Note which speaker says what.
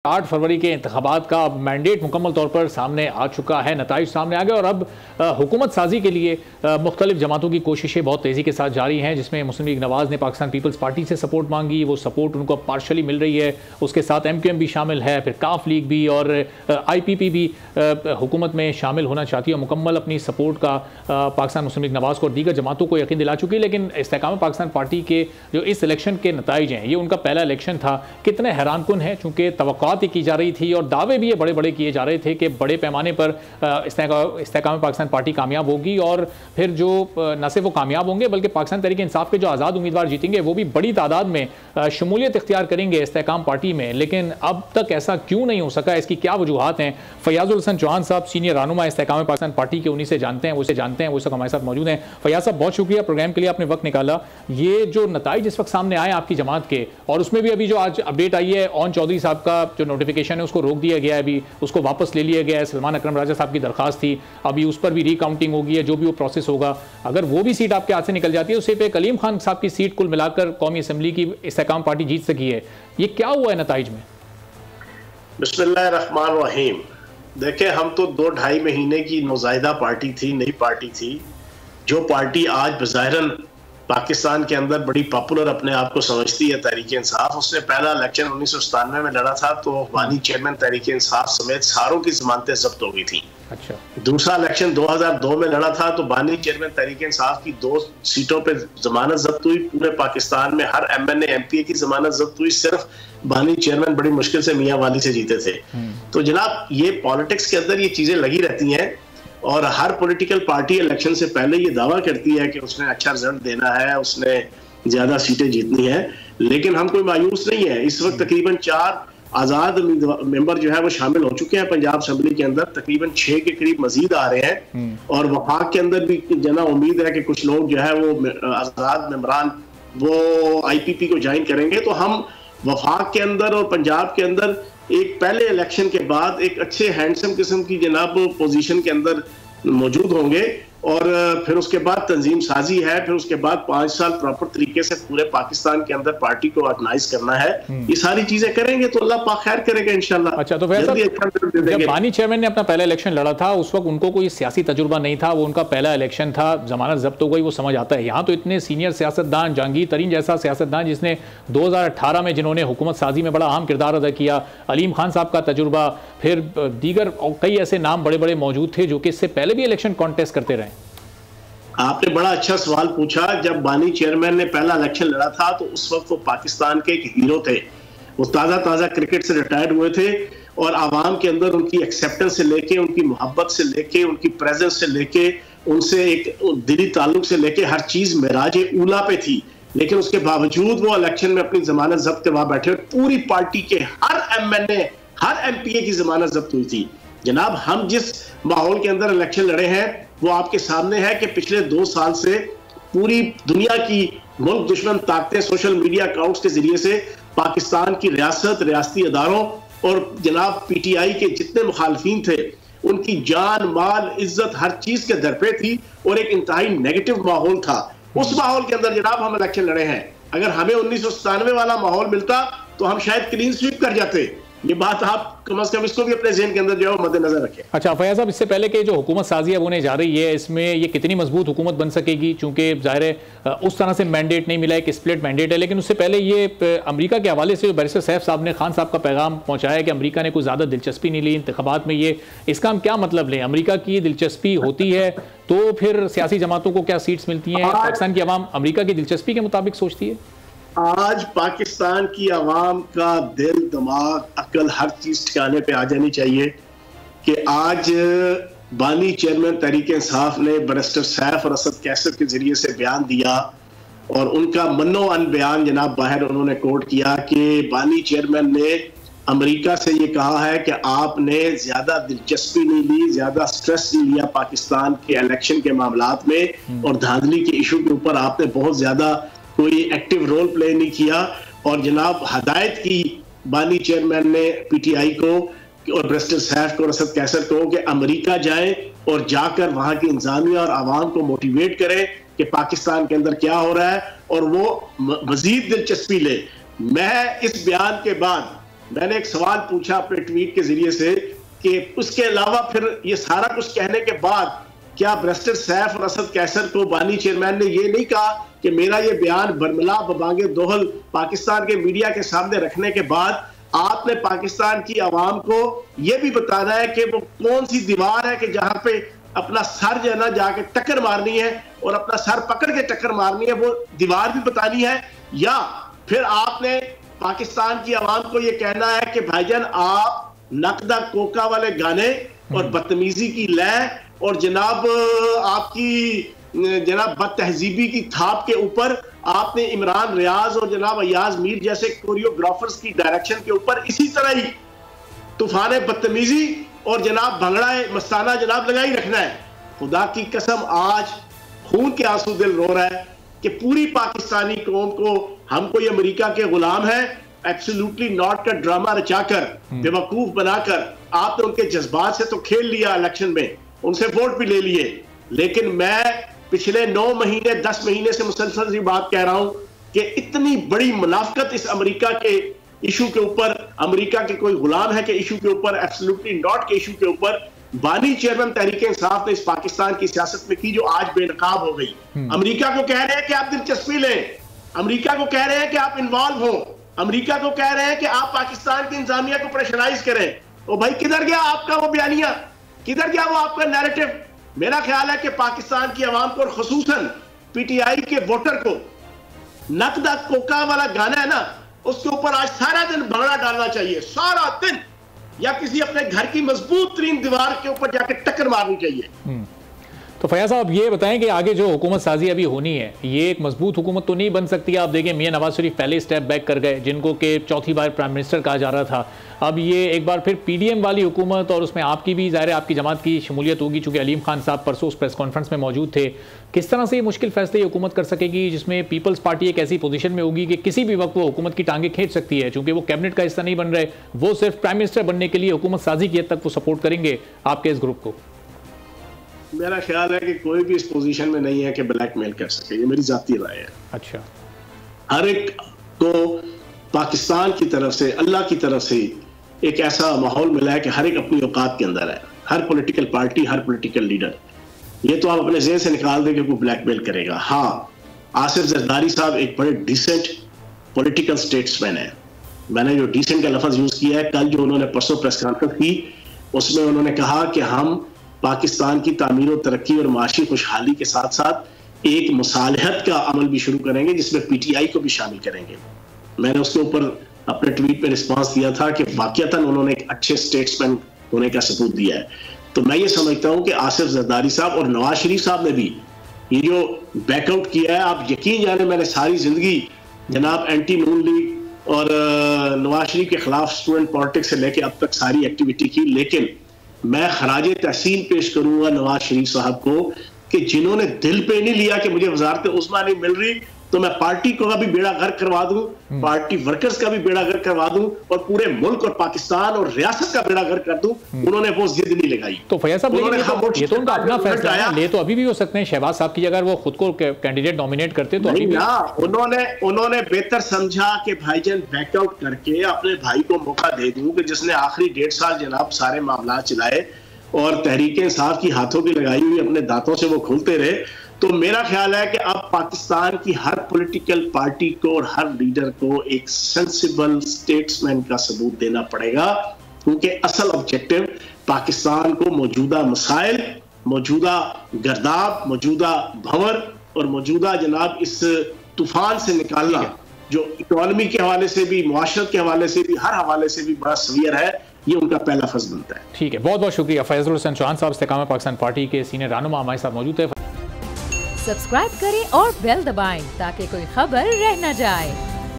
Speaker 1: 8 फरवरी के इंतखाबात का मैंडेट मुकम्मल तौर पर सामने आ चुका है, नताइज सामने आ गए और अब हुकूमत साजी के लिए मुख्तलिफ जमातों की कोशिशें बहुत तेज़ी के साथ जारी हैं, जिसमें मुस्लिम लीग नवाज़ ने पाकिस्तान पीपल्स पार्टी से सपोर्ट मांगी। वो सपोर्ट उनको पार्शली मिल रही है। उसके साथ MQM भी शामिल है, फिर काफ लीग भी और IPP भी हुकूमत में शामिल होना चाहती है। मुकम्मल अपनी सपोर्ट का पाकिस्तान मुस्लिम लीग नवाज़ को और दीगर जमातों को यकीन दिला चुकी है। लेकिन इस्तेकाम पाकिस्तान पार्टी के जो इस इलेक्शन के नताइज हैं, ये उनका पहला इलेक्शन था, कितने हैरानकुन है, चूँकि तवक्कुआत की जा रही थी और दावे भी ये बड़े बड़े किए जा रहे थे कि बड़े पैमाने पर इस्तेकाम पाकिस्तान पार्टी कामयाब होगी और फिर जो न सिर्फ वो कामयाब होंगे बल्कि पाकिस्तान तहरीक इंसाफ के जो आज़ाद उम्मीदवार जीतेंगे वो भी बड़ी तादाद में शमूलियत इख्तियार करेंगे इस्तेकाम पार्टी में। लेकिन अब तक ऐसा क्यों नहीं हो सका, इसकी क्या वजूहात हैं? फयाजुल हसन चौहान साहब सीनियर रहनुमा इस्तेकाम पाकिस्तान पार्टी के, उन्हीं से जानते हैं, वो इस वक्त हमारे साथ मौजूद हैं। फयाज साहब, बहुत शुक्रिया प्रोग्राम के लिए, आपने वक्त निकाला। ये जो नताइज इस वक्त सामने आए आपकी जमात के, और उसमें भी अभी जो आज अपडेट आई है, ओन चौधरी साहब का जो नोटिफिकेशन है उसको रोक दिया गया है, अभी उसको वापस ले लिया गया है। सलमान अकरम राजा साहब की दरखास्त थी, अभी उस पर भी रिकाउंटिंग होगी है, जो भी वो प्रोसेस होगा। अगर वो भी सीट आपके हाथ से निकल जाती है, उससे पे कलीम खान साहब की सीट कुल मिलाकर कौमी असम्बली की इस्तेकाम पार्टी जीत सकी है। ये क्या हुआ है नताइज में?
Speaker 2: बिस्मिल्लाहिर्रहमानिर्रहीम। देखें, हम तो 2-2.5 महीने की नौज़ायदा पार्टी थी, नई पार्टी थी। जो पार्टी आज बज़ाहिरन पाकिस्तान के अंदर बड़ी पॉपुलर अपने आप को समझती है, तहरीक इंसाफ, उसने पहला इलेक्शन 1997 में लड़ा था तो बानी चेयरमैन तहरीक इंसाफ समेत सारों की जमानतें जब्त हो गई थी। अच्छा। दूसरा इलेक्शन 2002 में लड़ा था तो बानी चेयरमैन तहरीक इंसाफ की 2 सीटों पे जमानत जब्त हुई। पूरे पाकिस्तान में हर MNA MPA की जमानत जब्त हुई, सिर्फ बानी चेयरमैन बड़ी मुश्किल से मियां वाली से जीते थे। तो जनाब, ये पॉलिटिक्स के अंदर ये चीजें लगी रहती हैं और हर पॉलिटिकल पार्टी इलेक्शन से पहले ये दावा करती है कि उसने अच्छा रिजल्ट देना है, उसने ज्यादा सीटें जीतनी है। लेकिन हम कोई मायूस नहीं है। इस वक्त तकरीबन 4 आजाद मेंबर जो है वो शामिल हो चुके हैं पंजाब असेंबली के अंदर, तकरीबन 6 के करीब मजीद आ रहे हैं और वफाक के अंदर भी जना उम्मीद है कि कुछ लोग जो है वो आजाद मेंबरान वो IPP को ज्वाइन करेंगे। तो हम वफाक के अंदर और पंजाब के अंदर एक पहले इलेक्शन के बाद एक अच्छे हैंडसम किस्म की जनाब पोजीशन के अंदर मौजूद होंगे और फिर उसके बाद तंजीम साजी है, फिर उसके बाद 5 साल प्रॉपर तरीके से पूरे पाकिस्तान के अंदर पार्टी को ऑर्गेनाइज करना है। ये सारी चीजें करेंगे तो अल्लाह पाक खैर करेगा इंशाल्लाह।
Speaker 1: अच्छा, तो जब बानी चेयरमैन ने अपना पहला इलेक्शन लड़ा था उस वक्त उनको कोई सियासी तजुर्बा नहीं था, वो उनका पहला इलेक्शन था, जमानत जब्त हो गई, वो समझ आता है। यहाँ तो इतने सीनियर सियासतदान, जहांगीर तरीन जैसा सियासतदान जिसने 2018 में जिन्होंने हुकूमत साजी में बड़ा अहम किरदार अदा किया, अलीम खान साहब का तजुर्बा, फिर दीगर कई ऐसे नाम बड़े बड़े मौजूद थे जो कि इससे पहले भी इलेक्शन कॉन्टेस्ट करते रहे।
Speaker 2: आपने बड़ा अच्छा सवाल पूछा। जब बानी चेयरमैन ने पहला इलेक्शन लड़ा था तो उस वक्त वो पाकिस्तान के एक हीरो थे। वो ताज़ा क्रिकेट से रिटायर्ड हुए थे और आवाम के अंदर उनकी एक्सेप्टेंस से लेके, उनकी मोहब्बत से लेके, उनकी प्रेजेंस से लेके, उनसे एक दिली ताल्लुक से लेके हर चीज़ मेराज ऊला पे थी। लेकिन उसके बावजूद वो इलेक्शन में अपनी जमानत जब्त करवा बैठे। पूरी पार्टी के हर MNA, हर MPA की जमानत जब्त हुई थी। जनाब, हम जिस माहौल के अंदर इलेक्शन लड़े हैं वो आपके सामने है कि पिछले 2 साल से पूरी दुनिया की मुल्क दुश्मन ताकतें सोशल मीडिया अकाउंट्स के जरिए से पाकिस्तान की रियासत, रियासती अदारों और जनाब PTI के जितने मुखालफीन थे उनकी जान, माल, इज्जत हर चीज के दरपे थी और एक इंतहाई नेगेटिव माहौल था। उस माहौल के अंदर जनाब हम इलेक्शन लड़े हैं। अगर हमें 1997 वाला माहौल मिलता तो हम शायद क्लीन स्वीप कर जाते। ये बात आप कम से कम इसको भी अपने ज़हन के अंदर जो है मद्देनजर रखें।
Speaker 1: अच्छा फयाज साहब, इससे पहले कि जो हुकूमत साजी अब होने जा रही है, इसमें ये कितनी मजबूत हुकूमत बन सकेगी? चूंकि जाहिर है उस तरह से मैंडेट नहीं मिला है कि स्प्लिट मैंडेट है, लेकिन उससे पहले ये अमेरिका के हवाले से जो बैरिस्टर सैफ साहब ने खान साहब का पैगाम पहुंचाया कि अमेरिका ने कोई ज़्यादा दिलचस्पी नहीं ली इंतखाबात में, ये इसका हम क्या मतलब लें? अमेरिका की दिलचस्पी होती है तो फिर सियासी जमातों को क्या सीट्स मिलती हैं? पाकिस्तान की आवाम अमेरिका की दिलचस्पी के मुताबिक सोचती है?
Speaker 2: आज पाकिस्तान की आवाम का दिल, दिमाग, अकल, हर चीज ठिकाने पे आ जानी चाहिए कि आज बानी चेयरमैन तहरीक इंसाफ ने बैरिस्टर सैफ और असद कैसर के जरिए से बयान दिया और उनका मनो अन बयान जनाब बाहर उन्होंने कोट किया कि बानी चेयरमैन ने अमेरिका से ये कहा है कि आपने ज्यादा दिलचस्पी नहीं ली, ज्यादा स्ट्रेस नहीं लिया पाकिस्तान के इलेक्शन के मामलात में और धांधली के इशू के ऊपर आपने बहुत ज्यादा कोई एक्टिव रोल प्ले नहीं किया। और जनाब हदायत की बानी चेयरमैन ने PTI को और बैरिस्टर सैफ को और असद कैसर को कि अमेरिका जाएं और जाकर वहां की इंतजामिया और आवाम को मोटिवेट करें कि पाकिस्तान के अंदर क्या हो रहा है और वो मजीद दिलचस्पी ले। मैं इस बयान के बाद मैंने एक सवाल पूछा अपने ट्वीट के जरिए से कि उसके अलावा फिर ये सारा कुछ कहने के बाद क्या बैरिस्टर सैफ और असद कैसर को बानी चेयरमैन ने ये नहीं कहा कि मेरा ये बयान बरमला बबांगे दोहल पाकिस्तान के मीडिया के सामने रखने के बाद आपने पाकिस्तान की आवाम को ये भी बताना है कि वो कौन सी दीवार है कि जहां पे अपना सर जो है ना जाके टक्कर मारनी है और अपना सर पकड़ के टक्कर मारनी है, वो दीवार भी बतानी है, या फिर आपने पाकिस्तान की आवाम को ये कहना है कि भाईजान आप नकदा कोका वाले गाने और बदतमीजी की लय और जनाब आपकी जनाब बदतहजीबी की थाप के ऊपर आपने इमरान रियाज और जनाब अयाज मीर जैसे कोरियोग्राफर्स की डायरेक्शन के ऊपर इसी तरह ही तूफान बदतमीजी और जनाब भंगड़ा मस्ताना जनाब लगाई रखना है। खुदा की कसम आज खून के आंसू दिल रो रहा है कि पूरी पाकिस्तानी कौम को हम कोई अमेरिका के गुलाम है एब्सोल्युटली नॉट का ड्रामा रचाकर बेवकूफ बनाकर आपने उनके जज्बात से तो खेल लिया, इलेक्शन में उनसे वोट भी ले लिए, लेकिन मैं पिछले 9 महीने 10 महीने से मुसलसल ये बात कह रहा हूं कि इतनी बड़ी मुनाफिकत इस अमेरिका के इशू के ऊपर, अमेरिका के कोई गुलाम है के इशू के ऊपर, एब्सोल्युटली नॉट के इशू के ऊपर बानी चेयरमैन तहरीक इंसाफ ने इस पाकिस्तान की सियासत में की जो आज बेनकाब हो गई। अमेरिका को कह रहे हैं कि आप दिलचस्पी लें, अमेरिका को कह रहे हैं कि आप इन्वॉल्व हो, अमेरिका को कह रहे हैं कि आप पाकिस्तान की इंतजामिया को प्रेशराइज करें। तो भाई किधर गया आपका वो बयानिया, किधर गया वो आपका नैरेटिव? मेरा ख्याल है कि पाकिस्तान की आवाम को और खुसूसन पीटीआई के वोटर को नकदा कोका वाला गाना है ना, उसके ऊपर आज सारा दिन भंगड़ा डालना चाहिए, सारा दिन, या किसी अपने घर की मजबूत तरीन दीवार के ऊपर जाके टक्कर मारनी चाहिए।
Speaker 1: तो फयाज साहब ये बताएं कि आगे जो हुकूमत साजी अभी होनी है, ये एक मजबूत हुकूमत तो नहीं बन सकती। आप देखें मियां नवाज शरीफ पहले स्टेप बैक कर गए, जिनको के चौथी बार प्राइम मिनिस्टर कहा जा रहा था। अब ये एक बार फिर पीडीएम वाली हुकूमत, और उसमें आपकी भी ज़ाहिर है आपकी जमात की शमूलियत होगी, चूँकि अलीम खान साहब परसों उस प्रेस कॉन्फ्रेंस में मौजूद थे। किस तरह से ये मुश्किल फैसले हुकूमत कर सकेगी जिसमें पीपल्स पार्टी एक ऐसी पोजीशन में होगी कि किसी भी वक्त वो हुकूमत की टांगें खींच सकती है, चूँकि वो कैबिनेट का हिस्सा नहीं बन रहे, वो सिर्फ प्राइम मिनिस्टर बनने के लिए हुकूमत साजी की हद तक वो सपोर्ट करेंगे आपके इस ग्रुप को?
Speaker 2: मेरा ख्याल है कि कोई भी इस पोजीशन में नहीं है कि ब्लैकमेल कर सके, ये मेरी जाती राय है।
Speaker 1: अच्छा,
Speaker 2: हर एक को पाकिस्तान की तरफ से, अल्लाह की तरफ से एक ऐसा माहौल मिला है कि हर एक अपनी औकात के अंदर है, हर पॉलिटिकल पार्टी, हर पॉलिटिकल लीडर। ये तो आप अपने ज़हन से निकाल दें कि कोई ब्लैकमेल करेगा। हाँ, आसिफ जरदारी साहब एक बड़े डिसेंट पॉलिटिकल स्टेट्समैन है। मैंने जो डिसेंट का लफ्ज़ यूज़ किया है, कल जो उन्होंने परसों प्रेस कॉन्फ्रेंस की उसमें उन्होंने कहा कि हम पाकिस्तान की तामीर और तरक्की और माशी खुशहाली के साथ साथ एक मुसालहत का अमल भी शुरू करेंगे जिसमें पीटीआई को भी शामिल करेंगे। मैंने उसके ऊपर अपने ट्वीट में रिस्पांस दिया था कि वाकईतन उन्होंने एक अच्छे स्टेट्समैन होने का सबूत दिया है। तो मैं ये समझता हूं कि आसिफ जरदारी साहब और नवाज शरीफ साहब ने भी ये जो बैकआउट किया है, आप यकीन जाने मैंने सारी जिंदगी जनाब एंटी नून लीग और नवाज शरीफ के खिलाफ स्टूडेंट पॉलिटिक्स से लेकर अब तक सारी एक्टिविटी की, लेकिन मैं खराजे तहसीन पेश करूंगा नवाज शरीफ साहब को कि जिन्होंने दिल पे नहीं लिया कि मुझे वजारत उस्मा नहीं मिल रही तो मैं पार्टी को भी बेड़ा गर्क करवा दूं, पार्टी वर्कर्स का भी बेड़ा गर्क करवा दूं और पूरे मुल्क और पाकिस्तान और रियासत का बेड़ा गर्क कर दूं। उन्होंने वो जिद नहीं लगाई।
Speaker 1: तो फैयाज साहब, ये तो उनका अपना फैसला है, ले तो अभी भी हो सकते हैं शहबाज साहब की जगह वो खुद को कैंडिडेट नॉमिनेट करते तो अभी भी
Speaker 2: उन्होंने बेहतर समझा कि भाईजान बैकआउट करके अपने भाई को मौका दे दूं कि जिसने आखिरी 1.5 साल जनाब सारे मामला चलाए और तहरीक इंसाफ की हाथों की लगाई हुई अपने दांतों से वो खुलते रहे। तो मेरा ख्याल है कि अब पाकिस्तान की हर पॉलिटिकल पार्टी को और हर लीडर को एक सेंसिबल स्टेट्समैन का सबूत देना पड़ेगा, क्योंकि असल ऑब्जेक्टिव पाकिस्तान को मौजूदा मसाइल, मौजूदा गर्दाब, मौजूदा भंवर और मौजूदा जनाब इस तूफान से निकालना जो इकोनॉमी के हवाले से भी, मुआशरत के हवाले से भी, हर हवाले से भी बड़ा सवियर है, ये उनका पहला फर्ज बनता है।
Speaker 1: ठीक है, बहुत बहुत शुक्रिया। फैजल हुसैन चौहान साहब इस्तेकाम पाकिस्तान पार्टी के सीनियर रहनुमा हमारे साथ मौजूद है।
Speaker 3: सब्सक्राइब करें और बेल दबाएं ताकि कोई खबर रह न जाए।